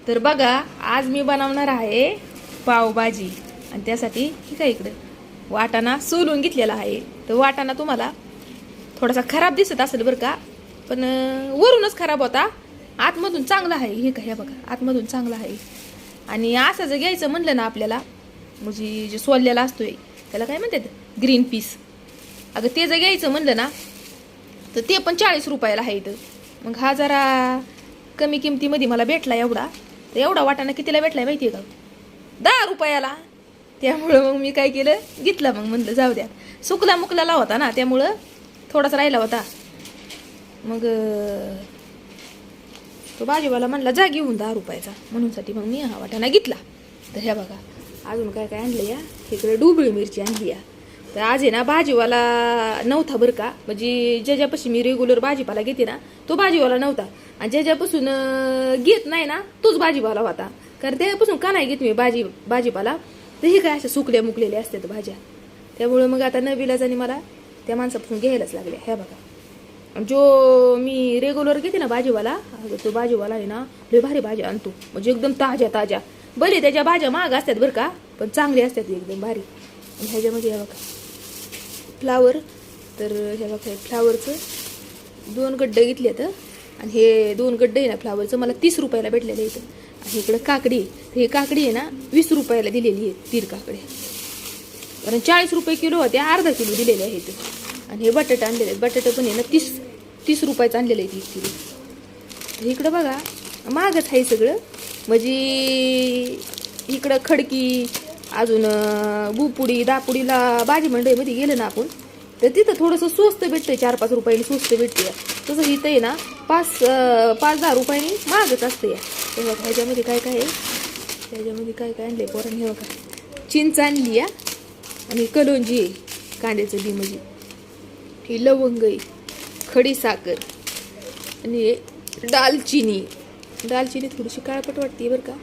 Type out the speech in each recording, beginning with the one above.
तर बघा, आज मी बनवणार आहे पावभाजी. आणि त्यासाठी ही काय इकडे वाटाणा सोलून घेतलेला आहे. तर वाटाणा तुम्हाला थोडासा खराब दिसत असेल बरं का, पण वरूनच खराब होता, आतमधून चांगला आहे. हे काय बघा, आतमधून चांगला आहे. आणि असं जर घ्यायचं म्हणलं ना आपल्याला, म्हणजे जे सोललेला असतोय त्याला काय म्हणतात, ग्रीन पीस. अगं ते जर घ्यायचं म्हणलं ना तर ते पण 40 रुपयाला आहे. इथं मग हा जरा कमी किमतीमध्ये मला भेटला एवढा. तर एवढा वाटाणा कितीला भेटलाय माहितीये का? 10 रुपयाला. त्यामुळं मग मी काय केलं, घेतला. मग म्हणलं जाऊ द्या, सुकला मुकलाला होता ना, त्यामुळं थोडासा राहिला होता. मग तो भाजीवाला म्हणला जा घेऊन 10 रुपयाचा, म्हणूनसाठी मग मी हा वाटाणा घेतला. तर ह्या बघा, अजून काय काय आणलं या इकडे, डुबळी मिरची आणली या. तर आज आहे ना भाजीवाला नव्हता बरं का, म्हणजे ज्याच्यापाशी मी रेग्युलर भाजीपाला घेते ना तो भाजीवाला नव्हता. आणि ज्याच्यापासून घेत नाही ना तोच भाजीपाला होता. कारण त्यापासून का नाही घेत मी भाजीपाला, तर हे काय अशा सुकल्या मुकलेल्या असतात भाज्या. त्यामुळे मग आता नविलाजाने मला त्या माणसापासून घ्यायलाच लागल्या. ह्या बघा, जो मी रेग्युलर घेते ना भाजीवाला, तो भाजीवाला आहे ना लय भारी भाज्या आणतो, म्हणजे एकदम ताज्या ताज्या. भले त्याच्या भाज्या महाग असतात बरं का, पण चांगली असतात एकदम भारी. आणि ह्याच्यामध्ये ह्या बघा फ्लावर. तर ह्या बघा फ्लावरचं 2 गड्डे घेतले तर, आणि हे 2 गड्डे आहे ना फ्लावरचं मला 30 रुपयाला भेटलेलं आहे इथं. आणि इकडं काकडी, हे काकडी आहे ना 20 रुपयाला दिलेली आहे, 3 काकडी. कारण 40 रुपये किलो होते, अर्धा किलो दिलेले आहे इथं. आणि हे बटाटे आणलेले आहेत, बटाटे पण आहे ना 30 रुपयाचं आणलेलं आहे 30 किलो. इकडं बघा महागच आहे सगळं, म्हणजे इकडं खडकी, अजून बुपुडी दापुडीला भाजी मंडईमध्ये गेलं ना आपण, तर तिथं थोडंसं स्वस्त भेटतंय, 4-5 रुपयाने स्वस्त भेटते. तसं इथं आहे ना 5-10 रुपयाने महागच असते या. हे बघा ह्याच्यामध्ये काय काय आहे, ह्याच्यामध्ये काय काय आणलंय पोरांनी. हे बघा चिंच आणली या, आणि कलोंजी आहे, कांद्याचं बी म्हणजे, ही लवंग आहे, खडी साखर, आणि दालचिनी. दालचिनी थोडीशी काळपट वाटते बरं का,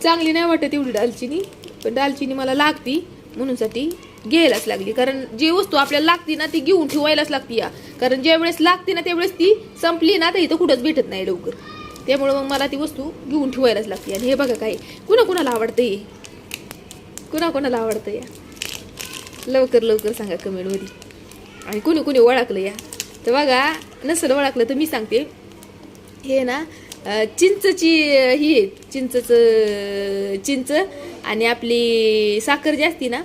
चांगली नाही वाटत एवढी दालचिनी, पण दालचिनी मला लागती म्हणूनसाठी घ्यायलाच लागली. कारण जी वस्तू आपल्याला लागती ना ती घेऊन ठेवायलाच लागती या. कारण ज्या वेळेस लागते ना त्यावेळेस ती संपली ना तर इथं कुठंच भेटत नाही लवकर. त्यामुळे मग मला ती वस्तू घेऊन ठेवायलाच लागते. आणि हे बघा काय, कुणाला आवडतंय, कुणाला आवडतं या, लवकर लवकर सांगा कमेंटमध्ये. आणि कुणी ओळखलं या, तर बघा नसेल ओळखलं तर मी सांगते. हे ना चिंचची ही आहे, चिंच आणि आपली साखर जी असती ना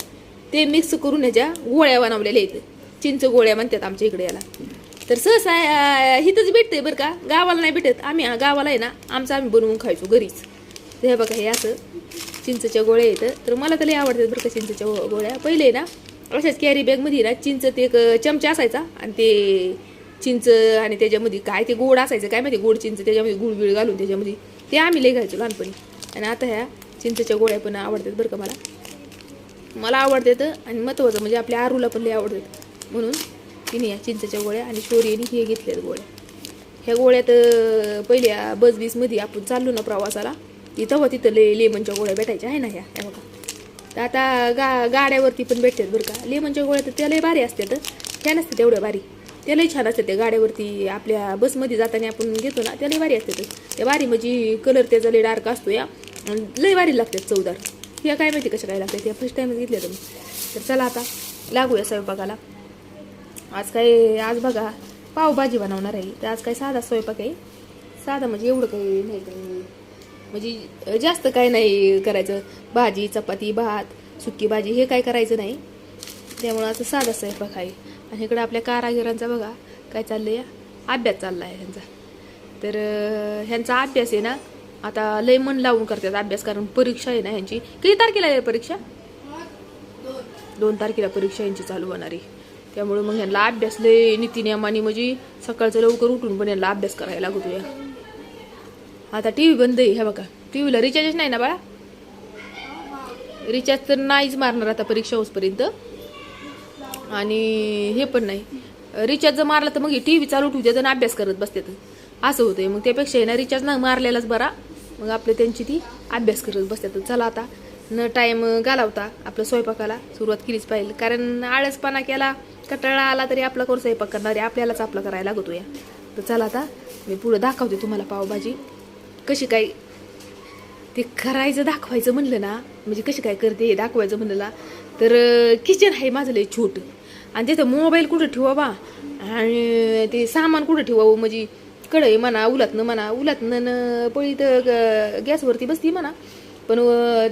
ते मिक्स करून ह्याच्या गोळ्या बनवलेल्या आहेत. चिंच गोळ्या म्हणतात आमच्या इकडे याला. तर सहसा हिथंच भेटते बरं का, गावाला नाही भेटत. आम्ही गावाला आहे ना आम्ही बनवून खायचो घरीच. तर हे बघा हे असं चिंचच्या गोळ्या येतं. तर मला तर लय आवडतात बरं का चिंचच्या गोळ्या. पहिले ना अशाच कॅरी बॅगमध्ये ना चिंच ते एक चमचा असायचा, आणि ते चिंच आणि त्याच्यामध्ये काय ते गोड असायचं काय माहिती, गोड चिंच त्याच्यामध्ये गुळबिळ घालून त्याच्यामध्ये, ते आम्ही लय खायचो लहानपणी. आणि आता ह्या चिंचच्या गोळ्या पण आवडतात बरं का मला आवडतात. आणि महत्त्वाचं म्हणजे आपल्या आरूला पण लय आवडतात, म्हणून तिने या चिंचच्या गोळ्या आणि शोरीने हे घेतल्यात गोळ्या. ह्या गोळ्यात पहिल्या बसमध्ये आपण चाललो ना प्रवासाला, तिथं लेमनच्या गोळ्या भेटायच्या आहे ना ह्या बघा. तर आता गाड्यावरती पण भेटतात बरं का लेमनच्या गोळ्या. तर त्या लय भारी असतात, त्या नसतात तेवढ्या भारी, त्या लय छान असतात. त्या गाड्यावरती आपल्या बसमध्ये जाताना आपण घेतो ना त्या लय भारी असतात. त्या भारी म्हणजे कलर त्याचा लय डार्क असतो या, लय भारी लागतात चवदार. ह्या काय माहिती कशा काय लागतात, त्या फर्स्ट टाइमच घेतल्या तुम्ही. तर चला आता लागूया स्वयंपाकाला. आज बघा पावभाजी बनवणार आहे. तर आज काय साधा स्वयंपाक आहे, साधा म्हणजे एवढं काही नाही, म्हणजे जास्त काय नाही करायचं. भाजी चपाती भात सुकी भाजी हे काय करायचं नाही, त्यामुळं असं साधा स्वयंपाक आहे. आणि इकडं आपल्या कारागिरांचा बघा काय चाललंय, अभ्यास चालला आहे ह्यांचा. तर ह्यांचा अभ्यास आहे ना आता लय मन लावून करतात अभ्यास, कारण परीक्षा आहे ना ह्यांची. किती तारखेला आहे परीक्षा? 2 तारखेला परीक्षा यांची चालू होणार आहे. त्यामुळे मग ह्यांना अभ्यास लय नीतिनियमाने, म्हणजे सकाळचं लवकर उठून पण यांना अभ्यास करायला लागतो या. आता टीव्ही बंद आहे. ह्या बघा टीव्हीला रिचार्जच नाही ना बाळा, रिचार्ज तर नाहीच मारणार आता परीक्षा होईपर्यंत. आणि हे पण नाही, रिचार्ज जर मारला तर मग टीव्ही चालू ठेवतात आणि अभ्यास करत बसतात, असं होतंय. मग त्यापेक्षा ना रिचार्ज न मारलेलाच बरा, मग आपलं त्यांची ती अभ्यास करत बसतात. चला आता न टाइम घालवता आपलं स्वयंपाकाला सुरुवात केलीच पाहिजे. कारण आळसपणा केला, कटाळा आला तरी आपला कोण स्वयंपाक करणार आहे, आपल्यालाच आपला करायला लागतो या. तर चला आता मी पुढे दाखवते तुम्हाला पावभाजी. कशी काय ते करायचं दाखवायचं म्हणलं ना, म्हणजे कशी काय करते हे दाखवायचं म्हणलं ना, तर किचन आहे माझं लय छोटं आणि तिथं मोबाईल कुठं ठेवावा आणि ते सामान कुठं ठेवावं, म्हणजे कढई म्हणा उलातनं पळी तर गॅसवरती बसती म्हणा, पण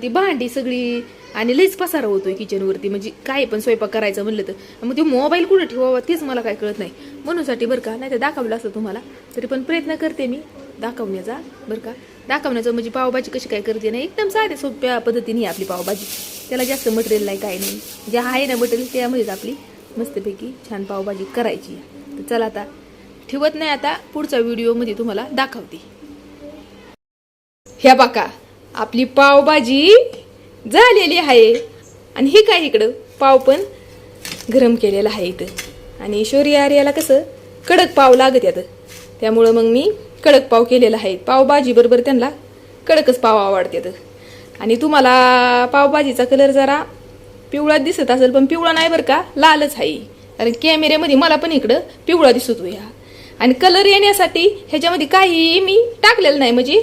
ती भांडी सगळी आणि लईच पसारा होतोय किचनवरती, म्हणजे काय पण स्वयंपाक करायचं म्हणलं तर मग ते मोबाईल कुठं ठेवावा तेच मला काय कळत नाही. म्हणूनसाठी बरं का, नाही तर दाखवलं असतं तुम्हाला, तरी पण प्रयत्न करते मी दाखवण्याचा बरं का. दाखवण्याचं म्हणजे पावभाजी कशी काय करते ना, एकदम साध्या सोप्या पद्धतीने आपली पावभाजी, त्याला जास्त मटेरियल नाही काय नाही, जे आहे ना मटेरियल त्यामध्येच आपली मस्तपैकी छान पावभाजी करायची. तर चला आता ठेवत नाही, आता पुढच्या व्हिडिओमध्ये तुम्हाला दाखवते. ह्या बाका आपली पावभाजी झालेली आहे आणि ही काय इकडं पाव पण गरम केलेला आहे इथं. आणि शौर्य आर्याला कसं कडक पाव लागत यात, त्यामुळं मग मी कडक पाव केलेला आहे. पावभाजी बरोबर त्यांना कडकच पाव आवडतात. आणि तुम्हाला पावभाजीचा कलर जरा पिवळा दिसत असेल, पण पिवळा नाही बरं का, लालच आहे. कारण कॅमेऱ्यामध्ये मला पण इकडं पिवळा दिसतो ह्या. आणि कलर येण्यासाठी ह्याच्यामध्ये काही मी टाकलेलं नाही, म्हणजे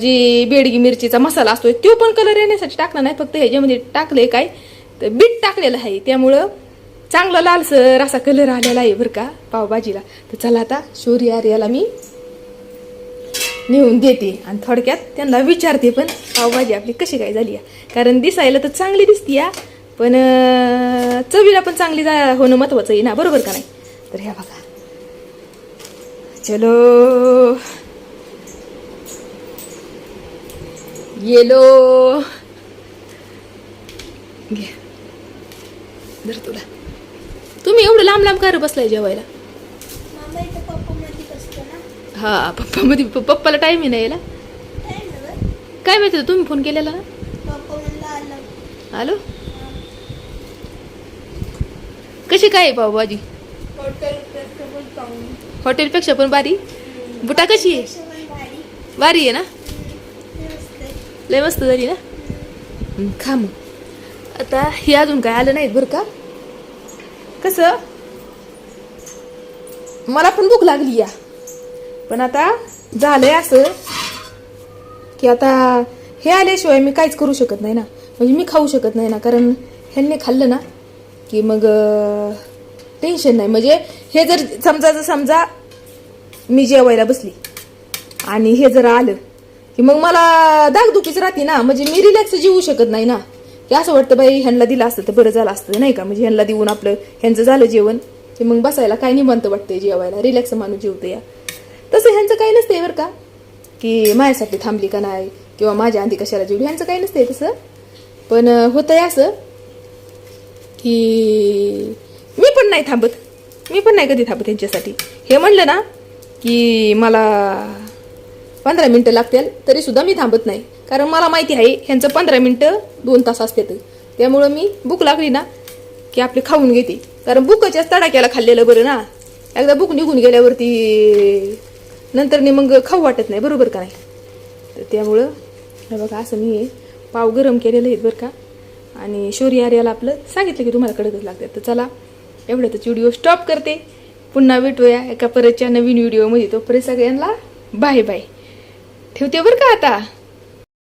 जी बेडगी मिरचीचा मसाला असतो तो पण कलर येण्यासाठी टाकला नाही, फक्त ह्याच्यामध्ये टाकले काय तर बीट टाकलेलं आहे, त्यामुळं चांगला लालसर असा कलर आलेला आहे बरं का पावभाजीला. तर चला आता शौर्य आर्याला मी नेऊन देते आणि थोडक्यात त्यांना विचारते पण पावभाजी आपली कशी काय झाली आहे. कारण दिसायला तर चांगली दिसती या, पण चवीला पण चांगली होणं महत्वाचं आहे ना, बरोबर का नाही. तर ह्या बघा, चलो येलो घे धर तुला. तुम्ही एवढं लांब लांब का बसलाय जेवायला? हा पप्पा मध्ये, पप्पाला टाइम आहे ना यायला. काय माहिती तुम्ही फोन केलेला ना. हॅलो, कशी काय पावभाजी? हॉटेलपेक्षा पण बारी. बुटा कशी आहे? बारी आहे ना, लय मस्त झाली ना. खा मग. आता हे अजून काय आलं नाहीत बरं का. कसं मला पण भूक लागली या, पण आता झालंय असं की आता हे आल्याशिवाय मी काहीच करू शकत नाही ना, म्हणजे मी खाऊ शकत नाही ना. कारण ह्यांनी खाल्लं ना की मग टेन्शन नाही. म्हणजे हे जर समजा मी जेवायला बसली आणि हे जर आलं की मग मला दागदुखीच राहते ना, म्हणजे मी रिलॅक्स जेवू शकत नाही ना. की असं वाटतं बाई ह्यांना दिलं असतं तर बरं झालं असतं नाही का, म्हणजे ह्यांना देऊन आपलं ह्यांचं झालं जेवण की मग बसायला काय निवांत वाटतंय, जेवायला रिलॅक्स माणूस जेवतं या. तसं ह्यांचं काही नसतंय बरं का, की माझ्यासाठी थांबली का नाही किंवा माझ्या आधी कशाला जेवली, ह्यांचं काही नसतंय तसं. पण होतंय असं की मी पण नाही कधी थांबत ह्यांच्यासाठी. हे म्हणलं ना की मला 15 मिनिटं लागतील तरी सुद्धा मी थांबत नाही, कारण मला माहिती आहे ह्यांचं 15 मिनिटं 2 तास असतात. त्यामुळं मी भूक लागली ना की आपली खाऊन घेते, कारण भूकच्याच तडाक्याला खाल्लेलं बरं ना. एकदा भूक निघून गेल्यावरती नंतर मग खाऊ वाटत नाही, बरोबर का नाही. तर त्यामुळं हे बघा असं मी पाव गरम केलेलं आहेत बरं का. आणि शौर्य आर्याला आपलं सांगितलं की तुम्हाला कडकच लागतात. तर चला एवढ्यातच व्हिडिओ स्टॉप करते. पुन्हा भेटूया एका परतच्या नवीन व्हिडिओमध्ये. तोपर्यंत सगळ्यांना बाय बाय ठेवते बरं का आता.